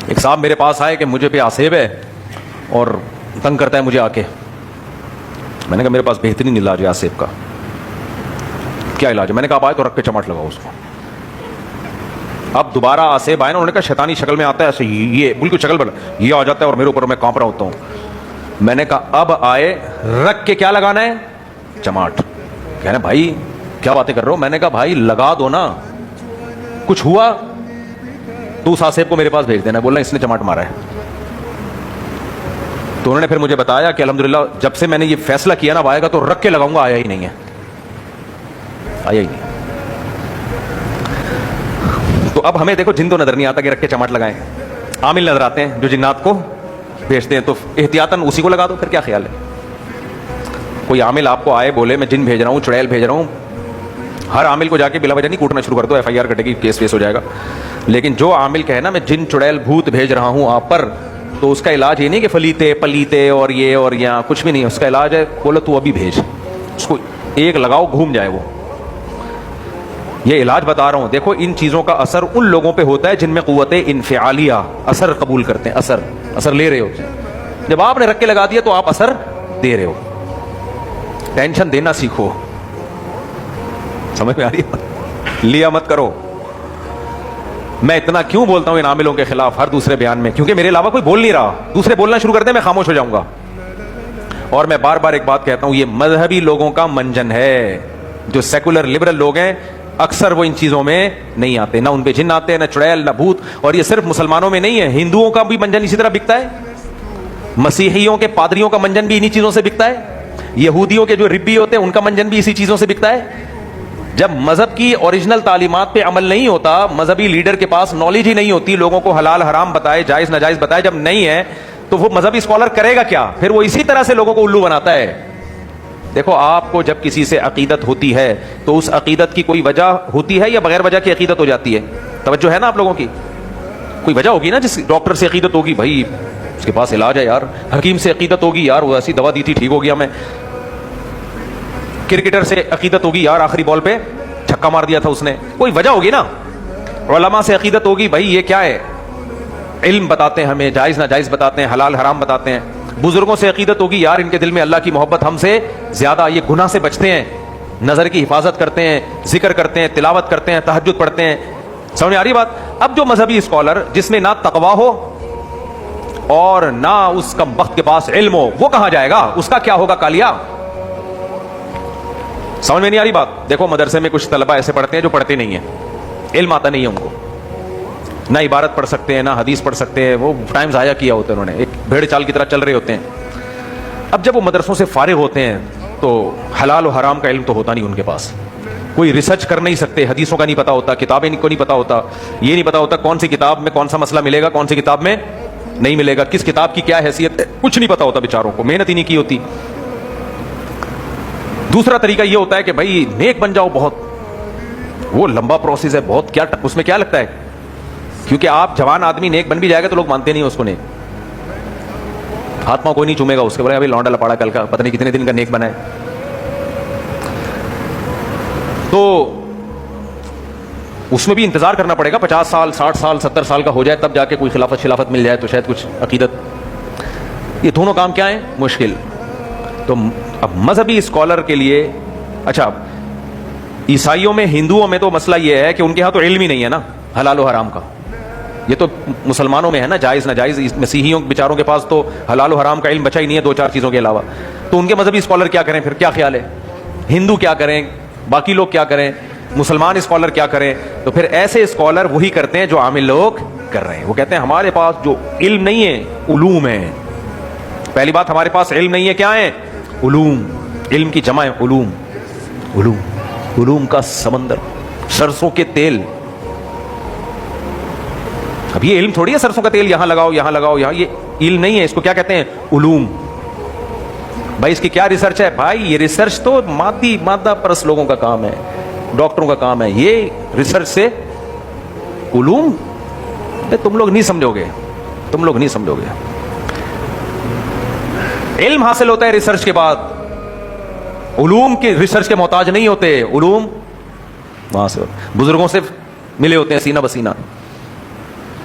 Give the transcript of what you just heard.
ایک صاحب میرے پاس آئے کہ مجھے پہ آسیب ہے اور تنگ کرتا ہے مجھے آ کے. میں نے کہا میرے پاس بہترین علاج ہے آسیب کا. کیا علاج ہے؟ میں نے کہا آپ آئے تو رکھ کے چماٹ لگاؤ اس کو. اب دوبارہ آسیب آئے نا, انہوں نے کہا شیطانی شکل میں آتا ہے ایسے, یہ بالکل شکل پر یہ آ جاتا ہے اور میرے اوپر میں کانپ رہا ہوتا ہوں. میں نے کہا اب آئے رکھ کے کیا لگانا ہے؟ چماٹ. کہہ رہے بھائی کیا باتیں کر رہے ہو؟ میں نے کہا بھائی لگا دو نا, کچھ ہوا تو اس آسیب کو میرے پاس بھیج دینا. بولنا اس نے چماٹ مارا ہے. تو انہوں نے پھر مجھے بتایا کہ الحمدللہ جب سے میں نے یہ فیصلہ کیا نا آئے گا تو رکھ کے لگاؤں گا, آیا ہی نہیں ہے, آیا ہی نہیں. تو اب ہمیں دیکھو جن تو نظر نہیں آتا کہ رکھ کے چماٹ لگائیں, عامل نظر آتے ہیں جو جنات کو بھیجتے ہیں, تو احتیاطاً اسی کو لگا دو. پھر کیا خیال ہے؟ کوئی عامل آپ کو آئے بولے میں جن بھیج رہا ہوں, چڑیل بھیج رہا ہوں, ہر عامل کو جا کے بلا وجہ نہیں کوٹنا شروع کر دو, ایف آئی آر کٹے گی, کیس ویس ہو جائے گا. لیکن جو عامل کہے نا میں جن چڑیل بھوت بھیج رہا ہوں آپ پر, تو اس کا علاج یہ نہیں کہ فلیتے پلیتے اور یہ اور یہاں کچھ بھی نہیں. اس کا علاج ہے بولو تو ابھی بھیج, اس کو ایک لگاؤ گھوم جائے وہ. یہ علاج بتا رہا ہوں. دیکھو ان چیزوں کا اثر ان لوگوں پہ ہوتا ہے جن میں قوت انفعالیہ, اثر قبول کرتے ہیں, اثر لے رہے ہو. جب آپ نے رکھ کے لگا دیا تو آپ اثر دے رہے ہو. ٹینشن دینا سیکھو. سمجھ میں آ رہی ہے؟ لیا مت کرو. میں اتنا کیوں بولتا ہوں ان عاملوں کے خلاف ہر دوسرے بیان میں؟ کیونکہ میرے علاوہ کوئی بول نہیں رہا. دوسرے بولنا شروع کر دیں میں خاموش ہو جاؤں گا. اور میں بار بار ایک بات کہتا ہوں, یہ مذہبی لوگوں کا منجن ہے. جو سیکولر لبرل لوگ ہیں اکثر وہ ان چیزوں میں نہیں آتے, نہ ان پہ جن آتے ہیں, نہ چڑیل, نہ بھوت. اور یہ صرف مسلمانوں میں نہیں ہے, ہندوؤں کا بھی منجن اسی طرح بکتا ہے, مسیحیوں کے پادریوں کا منجن بھی انہی چیزوں سے بکتا ہے, یہودیوں کے جو ربی ہوتے ہیں ان کا منجن بھی اسی چیزوں سے بکتا ہے. جب مذہب کی اوریجنل تعلیمات پہ عمل نہیں ہوتا, مذہبی لیڈر کے پاس نالج ہی نہیں ہوتی, لوگوں کو حلال حرام بتائے, جائز ناجائز بتائے, جب نہیں ہے تو وہ مذہبی اسکالر کرے گا کیا؟ پھر وہ اسی طرح سے لوگوں کو الو بناتا ہے. دیکھو آپ کو جب کسی سے عقیدت ہوتی ہے تو اس عقیدت کی کوئی وجہ ہوتی ہے یا بغیر وجہ کی عقیدت ہو جاتی ہے؟ توجہ ہے نا آپ لوگوں کی؟ کوئی وجہ ہوگی نا. جس ڈاکٹر سے عقیدت ہوگی بھائی اس کے پاس علاج ہے یار, حکیم سے عقیدت ہوگی یار وہ ایسی دوا دی تھی ٹھیک ہو گیا میں, کرکٹر سے عقیدت ہوگی یار آخری بال پہ چھکا مار دیا تھا اس نے, کوئی وجہ ہوگی نا. علماء سے عقیدت ہوگی بھائی یہ کیا ہے, علم بتاتے ہیں ہمیں, جائز ناجائز بتاتے ہیں, حلال حرام بتاتے ہیں. بزرگوں سے عقیدت ہوگی یار ان کے دل میں اللہ کی محبت ہم سے زیادہ, یہ گناہ سے بچتے ہیں, نظر کی حفاظت کرتے ہیں, ذکر کرتے ہیں, تلاوت کرتے ہیں, تہجد پڑھتے ہیں. سمجھ آ رہی بات؟ اب جو مذہبی اسکالر جس میں نہ تقویٰ ہو اور نہ اس کا وقت کے پاس علم ہو, وہ کہاں جائے گا؟ اس کا کیا ہوگا کالیا؟ سمجھ میں نہیں آ رہی بات؟ دیکھو مدرسے میں کچھ طلبہ ایسے پڑھتے ہیں جو پڑھتے نہیں ہیں, علم آتا نہیں ہے ان کو, نہ عبارت پڑھ سکتے ہیں نہ حدیث پڑھ سکتے ہیں, وہ ٹائم ضائع کیا ہوتا ہے انہوں نے, ایک بھیڑ چال کی طرح چل رہے ہوتے ہیں. اب جب وہ مدرسوں سے فارغ ہوتے ہیں تو حلال و حرام کا علم تو ہوتا نہیں ان کے پاس, کوئی ریسرچ کر نہیں سکتے, حدیثوں کا نہیں پتا ہوتا, کتابیں کو نہیں پتا ہوتا, یہ نہیں پتا ہوتا کون سی کتاب میں کون سا مسئلہ ملے گا, کون سی کتاب میں نہیں ملے گا, کس کتاب کی کیا حیثیت ہے, کچھ نہیں پتا ہوتا بیچاروں کو, محنت ہی نہیں کی ہوتی. دوسرا طریقہ یہ ہوتا ہے کہ بھائی نیک بن جاؤ, بہت وہ لمبا پروسیس ہے, بہت کیا اس میں کیا لگتا ہے, کیونکہ آپ جوان آدمی نیک بن بھی جائے گا تو لوگ مانتے نہیں اس کو نیک, ہاتھ پاؤں کوئی نہیں چومے گا اس کے, بولے ابھی لونڈا لپاڑا کل کا پتہ نہیں کتنے دن کا نیک بنا ہے. تو اس میں بھی انتظار کرنا پڑے گا, 50 سال 60 سال 70 سال کا ہو جائے تب جا کے کوئی خلافت مل جائے تو شاید کچھ عقیدت. یہ دونوں کام کیا ہیں؟ مشکل. تو اب مذہبی اسکالر کے لیے, اچھا عیسائیوں میں ہندوؤں میں تو مسئلہ یہ ہے کہ ان کے ہاں تو علم ہی نہیں ہے نا حلال و حرام کا, یہ تو مسلمانوں میں ہے نا جائز ناجائز. مسیحیوں بیچاروں کے پاس تو حلال و حرام کا علم بچا ہی نہیں ہے 2-4 چیزوں کے علاوہ. تو ان کے مذہبی اسکالر کیا کریں پھر؟ کیا خیال ہے؟ ہندو کیا کریں, باقی لوگ کیا کریں, مسلمان اسکالر کیا کریں؟ تو پھر ایسے اسکالر وہی کرتے ہیں جو عامل لوگ کر رہے ہیں. وہ کہتے ہیں ہمارے پاس جو علم نہیں ہے علوم ہے. پہلی بات ہمارے پاس علم نہیں ہے, کیا ہے؟ علوم. علم کی جمع ہے علوم. علوم کا سمندر, سرسوں کے تیل. اب یہ علم تھوڑی ہے سرسوں کا تیل یہاں لگاؤ یہاں لگاؤ یہاں, یہ علم نہیں ہے, اس کو کیا کہتے ہیں؟ علوم. بھائی اس کی کیا ریسرچ ہے؟ بھائی یہ ریسرچ تو مادہ پرست لوگوں کا کام ہے, ڈاکٹروں کا کام ہے. یہ ریسرچ سے علوم تم لوگ نہیں سمجھو گے. علم حاصل ہوتا ہے ریسرچ کے بعد, علوم کے ریسرچ کے محتاج نہیں ہوتے. علوم وہاں سے بزرگوں سے ملے ہوتے ہیں سینہ بسینہ.